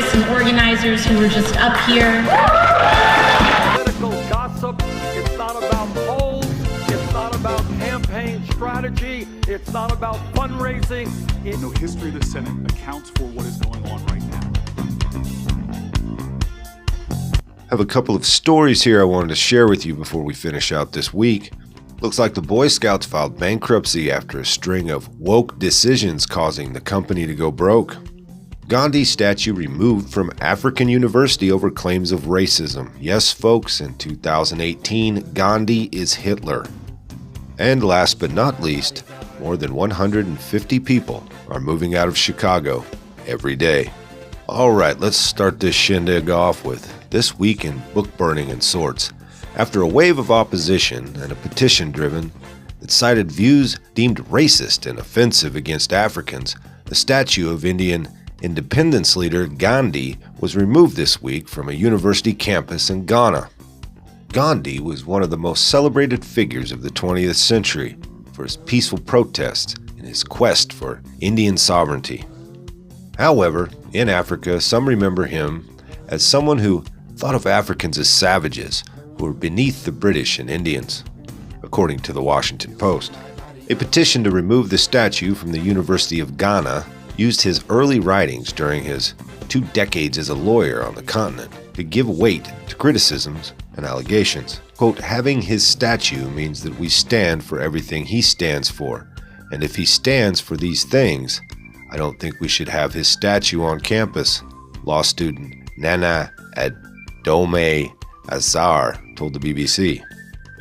activists and organizers who were just up here. Political gossip. It's not about polls. It's not about campaign strategy. It's not about fundraising. No history of the Senate accounts for what is going on right now. I have a couple of stories here I wanted to share with you before we finish out this week. Looks like the Boy Scouts filed bankruptcy after a string of woke decisions causing the company to go broke. Gandhi statue removed from African University over claims of racism. Yes, folks, in 2018, Gandhi is Hitler. And last but not least, more than 150 people are moving out of Chicago every day. All right, let's start this shindig off with this week in book burning and sorts. After a wave of opposition and a petition driven that cited views deemed racist and offensive against Africans, the statue of Indian independence leader Gandhi was removed this week from a university campus in Ghana. Gandhi was one of the most celebrated figures of the 20th century for his peaceful protests in his quest for Indian sovereignty. However, in Africa, some remember him as someone who thought of Africans as savages who were beneath the British and Indians, according to the Washington Post. A petition to remove the statue from the University of Ghana used his early writings during his 2 decades as a lawyer on the continent to give weight to criticisms and allegations. Quote, having his statue means that we stand for everything he stands for, and if he stands for these things, I don't think we should have his statue on campus, law student Nana Adome Azar told the BBC.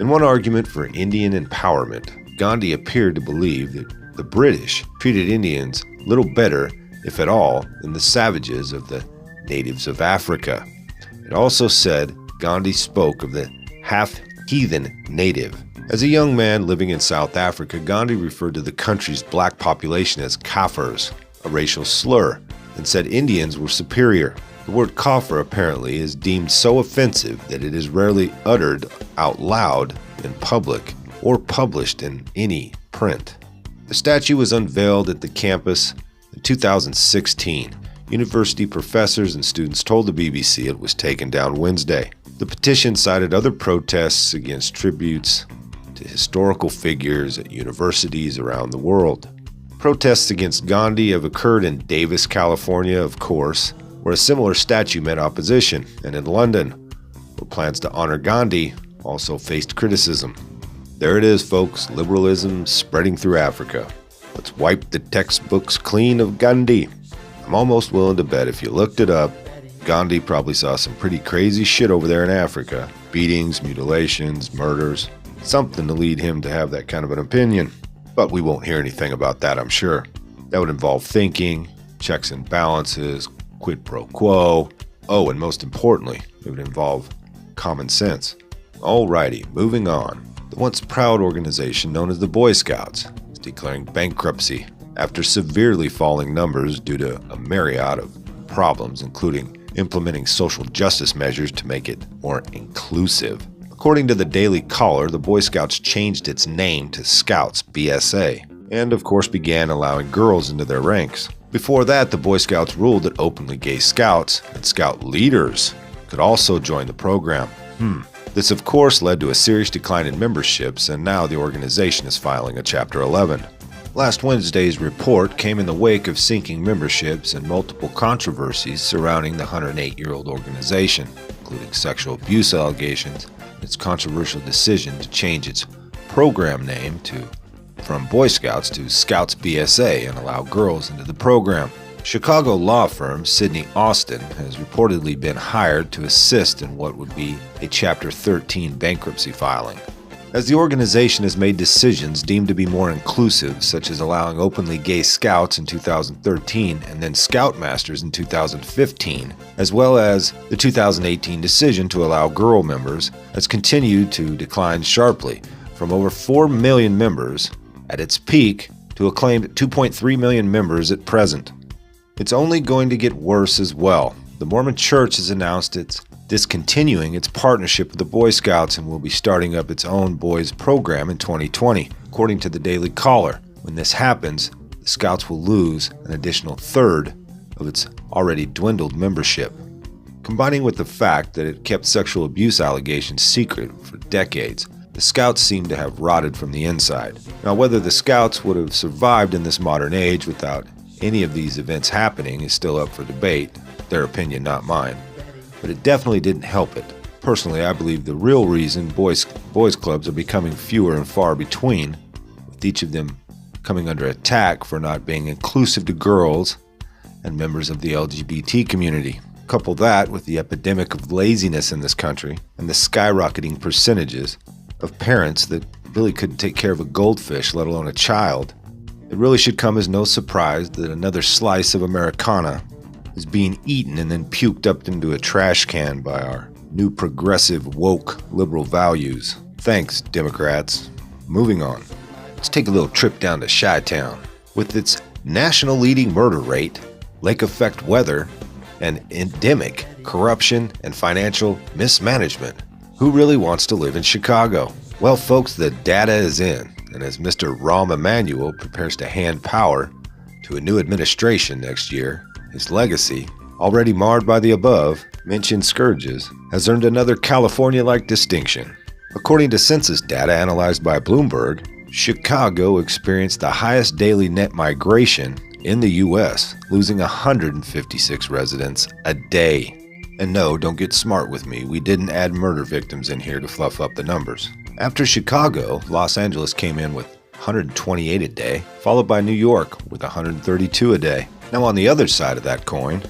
In one argument for Indian empowerment, Gandhi appeared to believe that the British treated Indians little better, if at all, than the savages of the natives of Africa. It also said Gandhi spoke of the half-heathen native. As a young man living in South Africa, Gandhi referred to the country's black population as Kafirs, a racial slur, and said Indians were superior. The word Kafir apparently is deemed so offensive that it is rarely uttered out loud in public or published in any print. The statue was unveiled at the campus in 2016. University professors and students told the BBC it was taken down Wednesday. The petition cited other protests against tributes to historical figures at universities around the world. Protests against Gandhi have occurred in Davis, California, of course, where a similar statue met opposition, and in London, where plans to honor Gandhi also faced criticism. There it is, folks, liberalism spreading through Africa. Let's wipe the textbooks clean of Gandhi. I'm almost willing to bet if you looked it up, Gandhi probably saw some pretty crazy shit over there in Africa. Beatings, mutilations, murders, something to lead him to have that kind of an opinion. But we won't hear anything about that, I'm sure. That would involve thinking, checks and balances, quid pro quo. Oh, and most importantly, it would involve common sense. Alrighty, moving on. The once proud organization known as the Boy Scouts is declaring bankruptcy after severely falling numbers due to a myriad of problems, including implementing social justice measures to make it more inclusive. According to the Daily Caller, the Boy Scouts changed its name to Scouts BSA, and of course began allowing girls into their ranks. Before that, the Boy Scouts ruled that openly gay scouts and scout leaders could also join the program. This of course led to a serious decline in memberships, and now the organization is filing a Chapter 11. Last Wednesday's report came in the wake of sinking memberships and multiple controversies surrounding the 108-year-old organization, including sexual abuse allegations and its controversial decision to change its program name from Boy Scouts to Scouts BSA and allow girls into the program. Chicago law firm Sidney Austin has reportedly been hired to assist in what would be a Chapter 13 bankruptcy filing. As the organization has made decisions deemed to be more inclusive, such as allowing openly gay scouts in 2013 and then scoutmasters in 2015, as well as the 2018 decision to allow girl members, has continued to decline sharply from over 4 million members at its peak to a claimed 2.3 million members at present. It's only going to get worse as well. The Mormon Church has announced it's discontinuing its partnership with the Boy Scouts and will be starting up its own boys program in 2020, according to the Daily Caller. When this happens, the Scouts will lose an additional third of its already dwindled membership. Combining with the fact that it kept sexual abuse allegations secret for decades, the Scouts seem to have rotted from the inside. Now, whether the Scouts would have survived in this modern age without any of these events happening is still up for debate, their opinion, not mine. But it definitely didn't help it. Personally, I believe the real reason boys clubs are becoming fewer and far between, with each of them coming under attack for not being inclusive to girls and members of the LGBT community. Couple that with the epidemic of laziness in this country and the skyrocketing percentages of parents that really couldn't take care of a goldfish, let alone a child. It really should come as no surprise that another slice of Americana is being eaten and then puked up into a trash can by our new progressive, woke, liberal values. Thanks, Democrats. Moving on. Let's take a little trip down to Chi-Town. With its national leading murder rate, lake effect weather, and endemic corruption and financial mismanagement, who really wants to live in Chicago? Well, folks, the data is in, and as Mr. Rahm Emanuel prepares to hand power to a new administration next year, his legacy, already marred by the above-mentioned scourges, has earned another California-like distinction. According to census data analyzed by Bloomberg, Chicago experienced the highest daily net migration in the U.S., losing 156 residents a day. And no, don't get smart with me, we didn't add murder victims in here to fluff up the numbers. After Chicago, Los Angeles came in with 128 a day, followed by New York with 132 a day. Now on the other side of that coin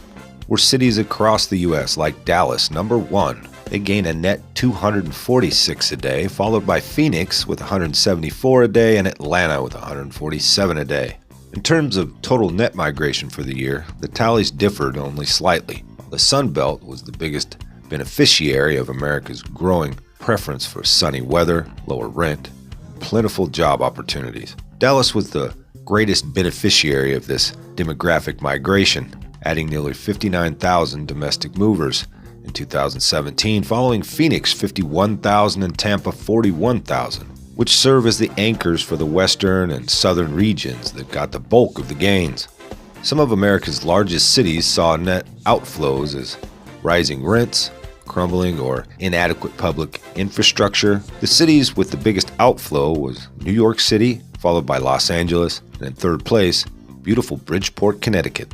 were cities across the U.S. like Dallas, number 1. They gained a net 246 a day, followed by Phoenix with 174 a day and Atlanta with 147 a day. In terms of total net migration for the year, the tallies differed only slightly. The Sun Belt was the biggest beneficiary of America's growing preference for sunny weather, lower rent, plentiful job opportunities. Dallas was the greatest beneficiary of this demographic migration, adding nearly 59,000 domestic movers in 2017, following Phoenix 51,000 and Tampa 41,000, which serve as the anchors for the western and southern regions that got the bulk of the gains. Some of America's largest cities saw net outflows as rising rents, crumbling or inadequate public infrastructure. The cities with the biggest outflow was New York City, followed by Los Angeles, and in third place, beautiful Bridgeport, Connecticut.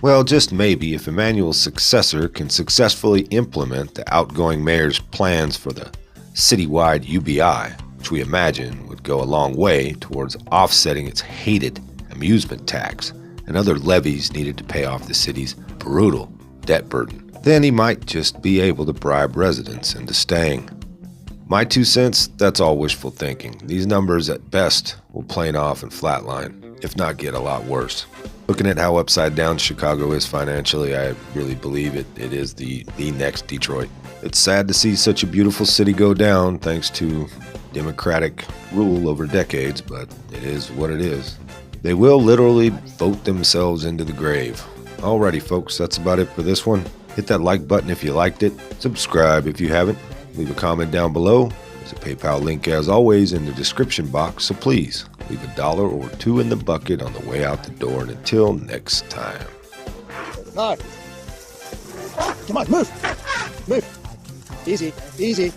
Well, just maybe if Emanuel's successor can successfully implement the outgoing mayor's plans for the citywide UBI, which we imagine would go a long way towards offsetting its hated amusement tax and other levies needed to pay off the city's brutal debt burden. Then he might just be able to bribe residents into staying. My 2 cents, that's all wishful thinking. These numbers at best will plane off and flatline, if not get a lot worse. Looking at how upside down Chicago is financially, I really believe it is the next Detroit. It's sad to see such a beautiful city go down thanks to Democratic rule over decades, but it is what it is. They will literally vote themselves into the grave. Alrighty folks, that's about it for this one. Hit that like button if you liked it. Subscribe if you haven't. Leave a comment down below. There's a PayPal link as always in the description box, so please leave $1 or $2 in the bucket on the way out the door. And until next time. No. Come on, move. Move. Easy, easy.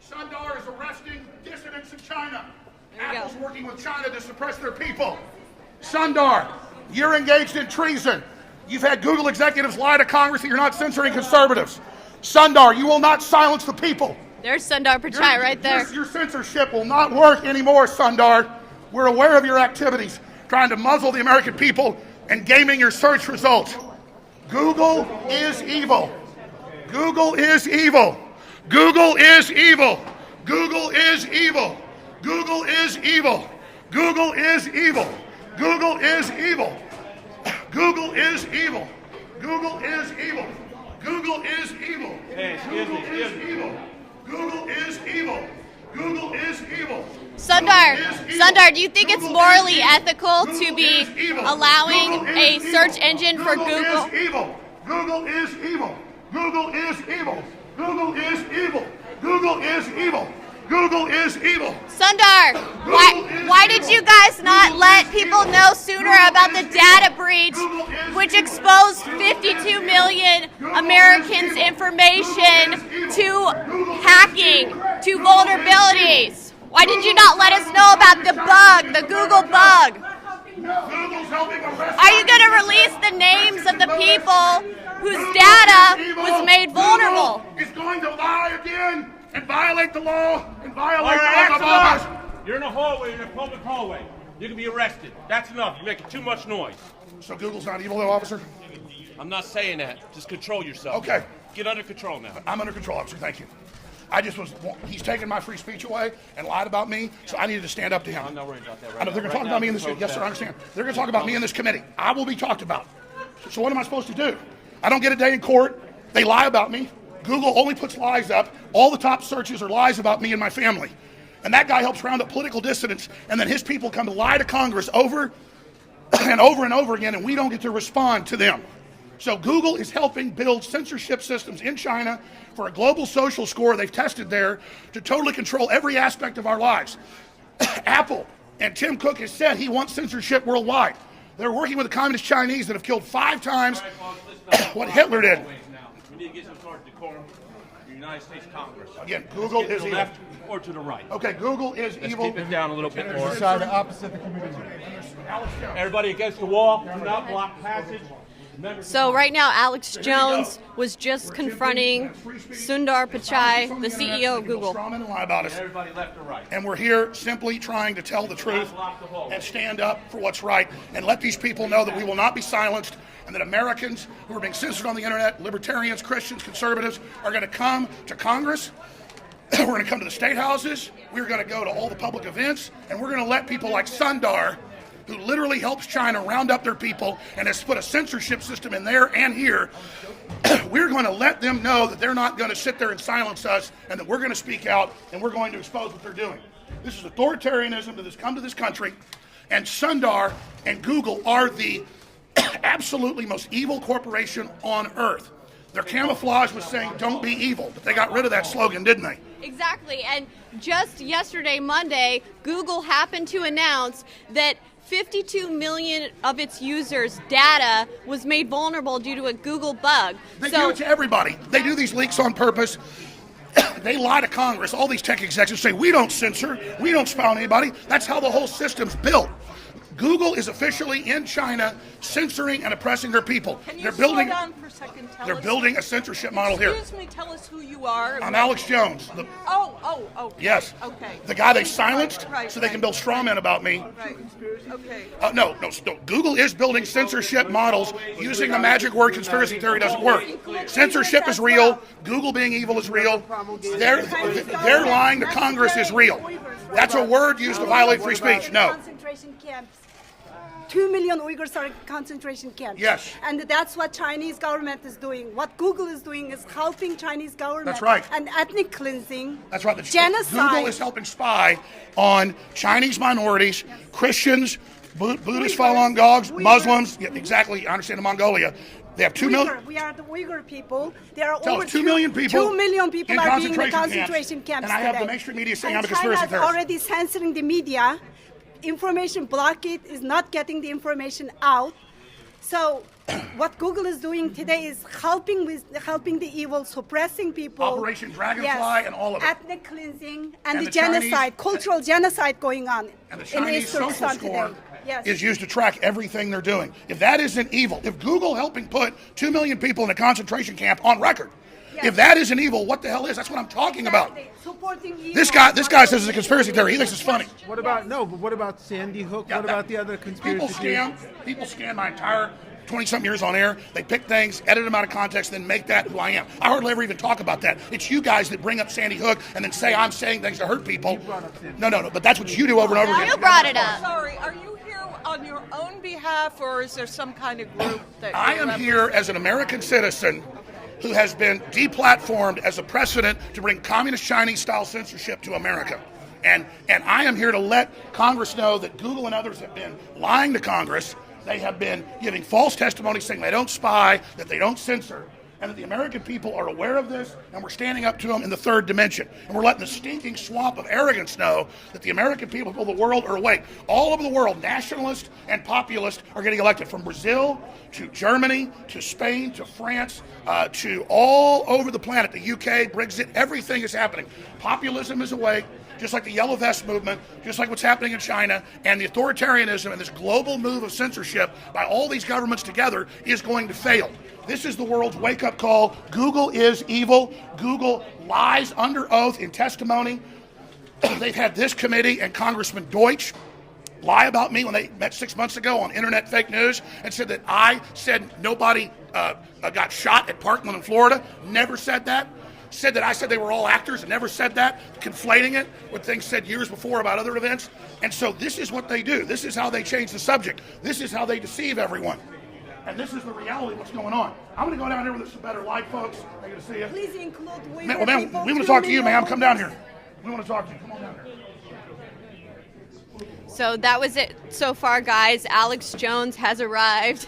Sundar is arresting dissidents in China. Apple's working with China to suppress their people. Sundar, you're engaged in treason. You've had Google executives lie to Congress that you're not censoring conservatives. Sundar, you will not silence the people. There's Sundar Pichai right there. Your censorship will not work anymore, Sundar. We're aware of your activities, trying to muzzle the American people and gaming your search results. Google is evil. Google is evil. Google is evil. Google is evil. Google is evil. Google is evil. Google is evil. Google is evil. Google is evil. Google is evil. Google is evil. Google is evil. Google is evil. Sundar, do you think it's morally ethical to be allowing a search engine for Google? Google is evil. Google is evil. Google is evil. Google is evil. Google is evil. Sundar, why did you guys not let people know sooner about the data breach which exposed 52 million Americans' information to hacking, to vulnerabilities? Why did you not let us know about the bug, the Google bug? Are you going to release the names of the people whose data was made vulnerable? Is going to lie again and violate the law and violate the law of others. You're in a hallway, in a public hallway. You can be arrested. That's enough. You're making too much noise. So Google's not evil, though, officer? I'm not saying that. Just control yourself. Okay. Get under control now. I'm under control, officer. Thank you. He's taken my free speech away and lied about me, so I needed to stand up to him. I'm not worried about that I know they're going to talk about me in this. Yes, sir, I understand. They're going to talk about me in this committee. I will be talked about. So what am I supposed to do? I don't get a day in court. They lie about me. Google only puts lies up. All the top searches are lies about me and my family. And that guy helps round up political dissidents, and then his people come to lie to Congress over and over and over again, and we don't get to respond to them. So Google is helping build censorship systems in China for a global social score they've tested there to totally control every aspect of our lives. Apple and Tim Cook has said he wants censorship worldwide. They're working with the communist Chinese that have killed 5 times what Hitler did. We need to get some sort of decorum. The United States Congress. Again, Google is to the evil. left or to the right. Okay, Google is Let's evil. keep it down a little bit more. Decide the opposite the committee. Everybody against the wall. Do not block passage. So right now, Alex Jones was just confronting Sundar Pichai, the CEO of Google. And lie about us. Everybody left or right. And we're here simply trying to tell the truth and stand up for what's right and let these people know that we will not be silenced and that Americans who are being censored on the internet, libertarians, Christians, conservatives, are going to come to Congress. We're going to come to the state houses. We're going to go to all the public events, and we're going to let people like Sundar, who literally helps China round up their people and has put a censorship system in there and here, we're going to let them know that they're not going to sit there and silence us and that we're going to speak out and we're going to expose what they're doing. This is authoritarianism that has come to this country, and Sundar and Google are the absolutely most evil corporation on earth. Their camouflage was saying, don't be evil, but they got rid of that slogan, didn't they? Exactly, and just yesterday, Monday, Google happened to announce that 52 million of its users' data was made vulnerable due to a Google bug. They do it to everybody. They do these leaks on purpose. They lie to Congress. All these tech executives say, we don't censor, we don't spy on anybody. That's how the whole system's built. Google is officially in China censoring and oppressing their people. Can you They're building, slow down for a second? they're building a censorship model here. Excuse me, tell us who you are. I'm Alex Jones. Okay. Yes. Okay. The guy they silenced Right, so they can build straw men about me. Right. Okay. No. Google is building censorship models using the magic word conspiracy theory doesn't work. Censorship is real. Google being evil is real. They're lying to Congress is real. That's a word used to violate free speech. No. Concentration camps. 2 million Uyghurs are in concentration camps. Yes. And that's what Chinese government is doing. What Google is doing is helping Chinese government. That's right. And ethnic cleansing. That's right. Genocide. Google is helping spy on Chinese minorities, Christians, Buddhist Falun Gogs, Muslims. Yeah, exactly. I understand in Mongolia. They have 2 million. We are the Uyghur people. There are Tell over us, 2 million people. 2 million people in are being in the concentration concentration camps And I have today. the mainstream media saying And I'm a conspiracy China's theorist. already censoring the media. Information blockade is not getting the information out. So what Google is doing today is helping the evil, suppressing people. Operation Dragonfly and all of it. Ethnic cleansing and the Chinese, genocide, cultural genocide going on And the in Chinese East social Turkestan score today. Yes. is used to track everything they're doing. If that isn't evil, if Google helping put 2 million people in a concentration camp on record, Yes. if that isn't evil, what the hell is? That's what I'm talking about. Exactly. Supporting evil. This guy says it's a conspiracy theory. He thinks it's funny. What about but what about Sandy Hook? Yeah, What about the other conspiracy People scam my entire 20-something years on air. They pick things, edit them out of context, then make that who I am. I hardly ever even talk about that. It's you guys that bring up Sandy Hook and then say I'm saying things to hurt people. No, but that's what you do over and over again. You brought it up. Sorry, are you here on your own behalf, or is there some kind of group that I you're am here as an American citizen who has been deplatformed as a precedent to bring communist Chinese-style censorship to America. And I am here to let Congress know that Google and others have been lying to Congress. They have been giving false testimony saying they don't spy, that they don't censor. and that the American people are aware of this, and we're standing up to them in the third dimension. And we're letting the stinking swamp of arrogance know that the American people of the world are awake. All over the world, nationalists and populists are getting elected, from Brazil to Germany to Spain to France to all over the planet, the UK, Brexit, everything is happening. Populism is awake, just like the Yellow Vest movement, just like what's happening in China, and the authoritarianism and this global move of censorship by all these governments together is going to fail. This is the world's wake-up call. Google is evil. Google lies under oath in testimony. They've had this committee and Congressman Deutsch lie about me when they met 6 months ago on internet fake news and said that I said nobody got shot at Parkland in Florida. Never said that. Said that I said they were all actors and never said that, conflating it with things said years before about other events. And so this is what they do. This is how they change the subject. This is how they deceive everyone. And this is the reality of what's going on. I'm going to go down here with some better light, folks. I'm going to see you. Please include Ma'am, we want to talk to you, ma'am. Come down here. We want to talk to you. Come on down here. So that was it so far, guys. Alex Jones has arrived.